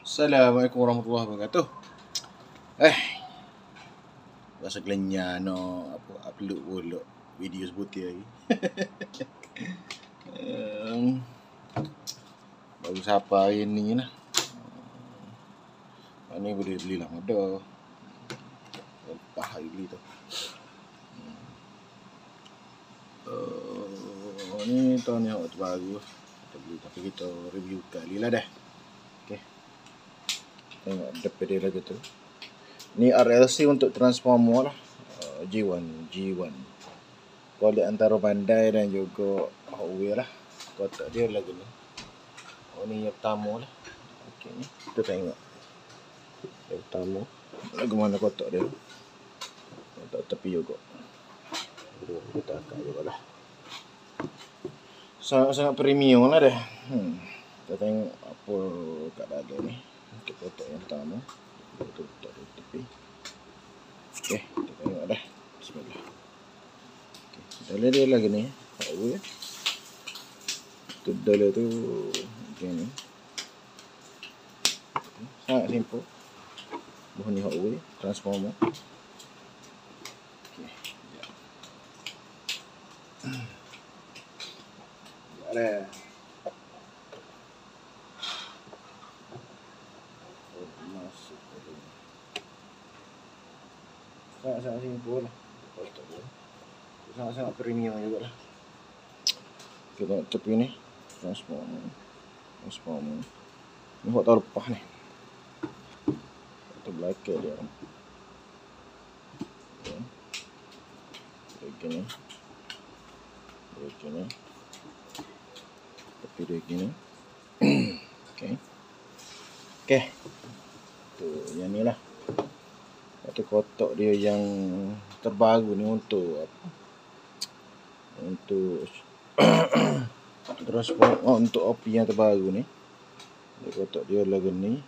Assalamualaikum warahmatullahi wabarakatuh. Bahasa kelenya no apa upload pula video sebutir lagi. Baru siapa hari ni lah. Ni boleh beli lah ada. Lepas hari beli tu. Ni tahun ni awak terbaru. Kita beli tapi kita review kali lah dah. Okey. Tengok depan dia lagi tu. Ni RLC untuk transformer lah. G1. Kuali antara Bandai dan juga Huawei lah. Kotak dia lagi ni. Ni yang pertama lah. Okey ni. Kita tengok. Yang pertama. Lagu mana kotak dia. Kotak tepi juga. Kita angkat juga lah. Sangat premium lah dah. Kita tengok apa kat dalam ni. Untuk kotak yang pertama. Kotak di tepi. Okey, kita tengok dah. Bismillah. Okey, dalam dia lagi ni. Huawei. Tu dalam tu macam ni. Sangat simple. Buah ni Huawei transformer. Okey. Ada. Masuk dulu. Sangat simple lah. Sangat premium juga lah. Kita tengok tepi ni. Transformer. Ni buat tahun lepas ni. Itu belakang dia. Begini. Tepi dia gini. Okey. Tu yang ni lah. Itu kotak dia yang terbaru ni untuk apa? Untuk transformer untuk OP yang terbaru ni. Dia kotak dia lagi ni.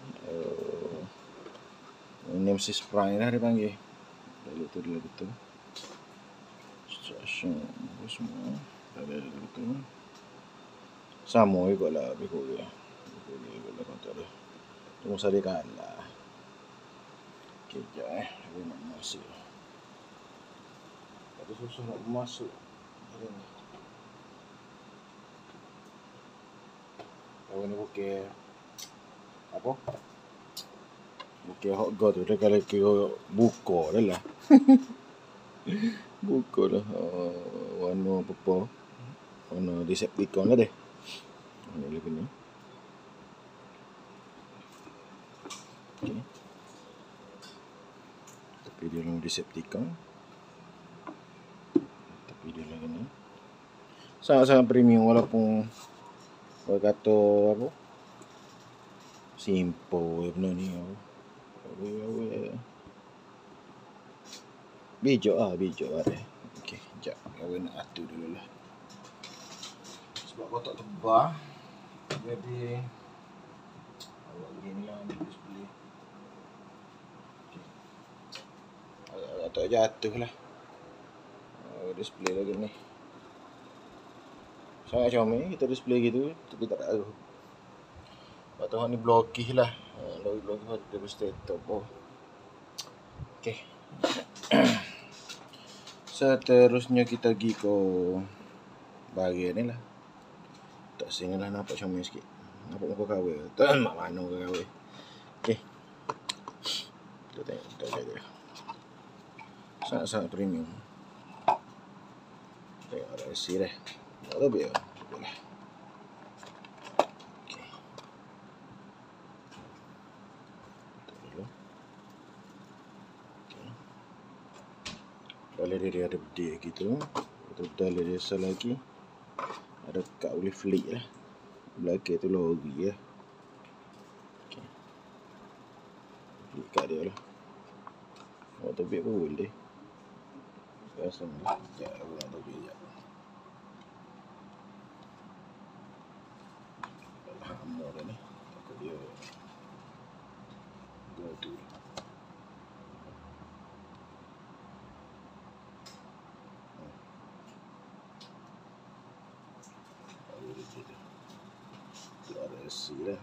Nemesis Prime lah dia panggil. Lalu tu dia gitu. Instruction semua. Ada gitu. Sama juga lah lebih kurang. Kotak dia. Cuma saya kalah. Okey, jap Aku nak masuk. Ada susah nak masuk. Kalau ni bukan apa? Bukan hot go tu. Dia kalau kira buka dah lah. Buka dah. Warna apa? Warna Decepticon lah deh. Ini lagi ni. Okay. Tapi dia yang Decepticon. Tapi dia lagi ni. Sangat-sangat premium walaupun orang kata apa? Simple benda ni. Bijak lah dia. Okey, sekejap. Awak nak atur dulu lah. Sebab kotak tebal. Jadi awak gini lah display. Agak tak jatuh lah. Display lagi ni. Sangat comel kita display gitu. Tapi tak ada. Lepas tu ni blokih lah. Blokih dia mesti top. Okey. Seterusnya kita pergi ke bahagian ni lah. Tak sini lah nampak comel sikit. Nampak muka kawai. Tak nak mana muka kawai. Okey. Kita tengok. Kita jaga. Sangat-sangat premium. Tengok RSC dah. Tak tahu biar. Boleh. Okey. Tengok dulu. Okey. Dalam dia ada bedil gitu. Dalam dia asal lagi. Ada kat boleh flick lah. Belakang tu lori lah. Okay. Flick kat dia lah. Awak tebik pun boleh. Biasa ni. Sekejap aku nak tebik sekejap. Hammer dah ni. Takut dia gaduh. RSC lah.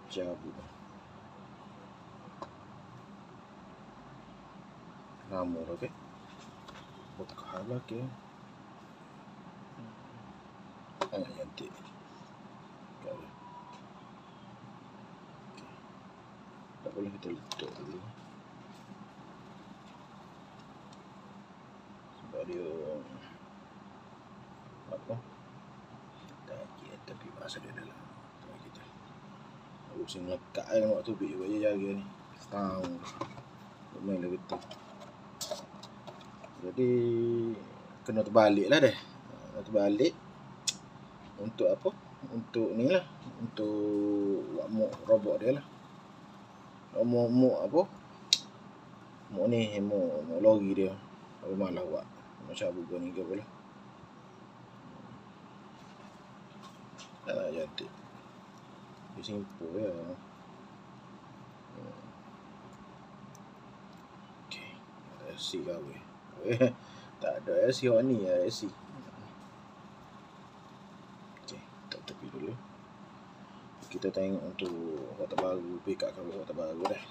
cabut ramur, okey. Buka lagi. Cantik. Okey. Tak boleh kita letak dulu. Sebab dia apa? Tapi masa dia dalam kita. Urusan melekat kan waktu tubik juga je jaga ni. Setahun. Main lagi tu. Jadi kena terbalik lah deh. Terbalik untuk apa? Untuk ni lah, untuk buat mok robot dia lah. Mok apa? Mok ni, mok lori dia. Aku malah buat. Macam buku ni ke pula. Cantik. Dia simple ya. Okey. AC kau. Tak ada AC ni ya, AC. Okey, tak tepi dulu. Kita tengok untuk watak baru, pick up kau watak baru dah.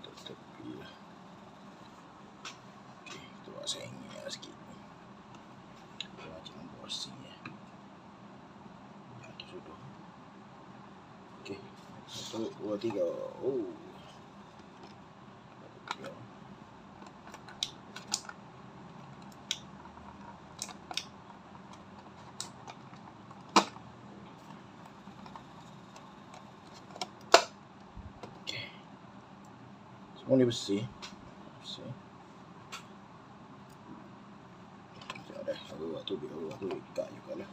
Tak tepi lah. Okey, kita buat sengit sikit. Macam bossnya. Jadi sudah. Okey. 1, 2, 3. Oh. Semua ni bersih. Sekejap dah. Waktu ikat juga lah.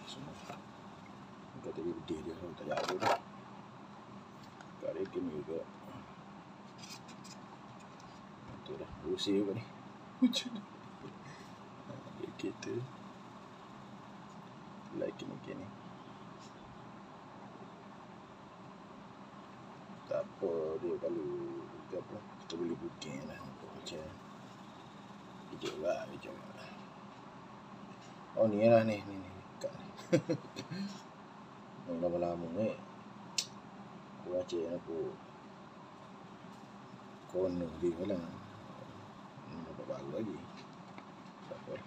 Semua. Ikat tadi bedih dia. Kalau tak jaga dah. Ikat dia gini juga. Itu dah. Bersih juga ni. Kita like ni. Tak apa dia kalau apa kita boleh booking lah untuk macam hijau lah. Oh ni lah ni kat ni. Lama-lama ni aku baca aku kono dia lah. Nampak baru lagi. Tak apa.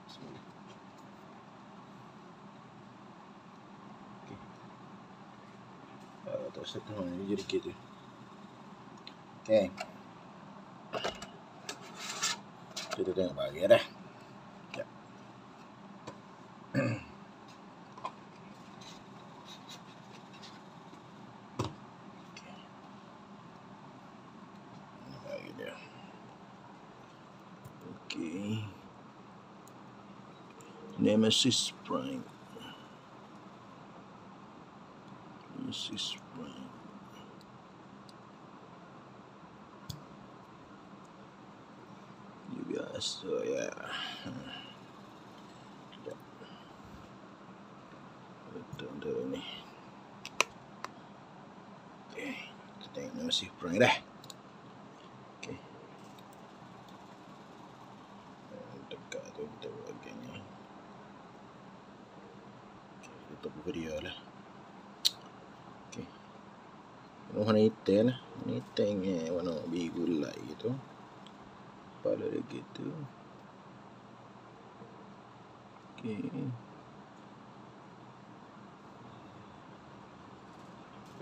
Bismillah. Tak setengah ni jadi kita. Okey. Kita tengok bagi dah. Ya. Bagi dia. Okey. Nemesis Prime. Biasa ya. Betul ni. Okey, kita tengok masih perang dah. Okey. Dekat tu kita buat gini. Tutup video lah. Okey. Warna hitam lah. Hitam warna biru light gitu. Pada dia gitu. Okey.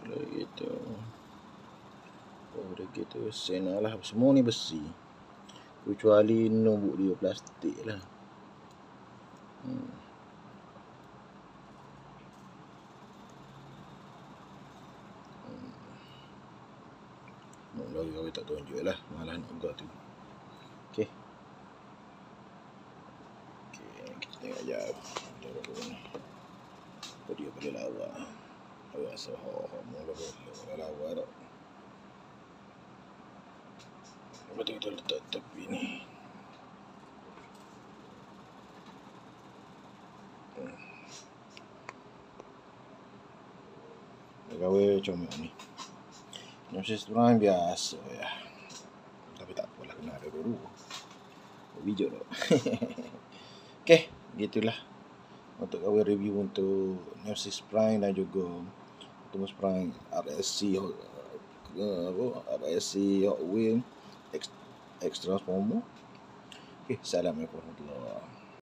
Pada gitu. Pada gitu. Sena lah. Semua ni besi. Kecuali nombok dia plastik lah. Lagi kau tak tunjuk lah. Malah nak buat tu. Okey. Kita tengok jap. Apa dia boleh lawa. Awak soho mula boleh lawa tak. Betul kita letak tepi ni. Gawe comel ni. Nemesis Prime biasa ya. Tapi tak apalah, kena ada dulu. Video tu. Okey, Gitulah untuk kau review untuk Nemesis Prime dan juga Optimus Prime RSC RSC Hot Wheel X Transformer. Assalamualaikum warahmatullahi wabarakatuh.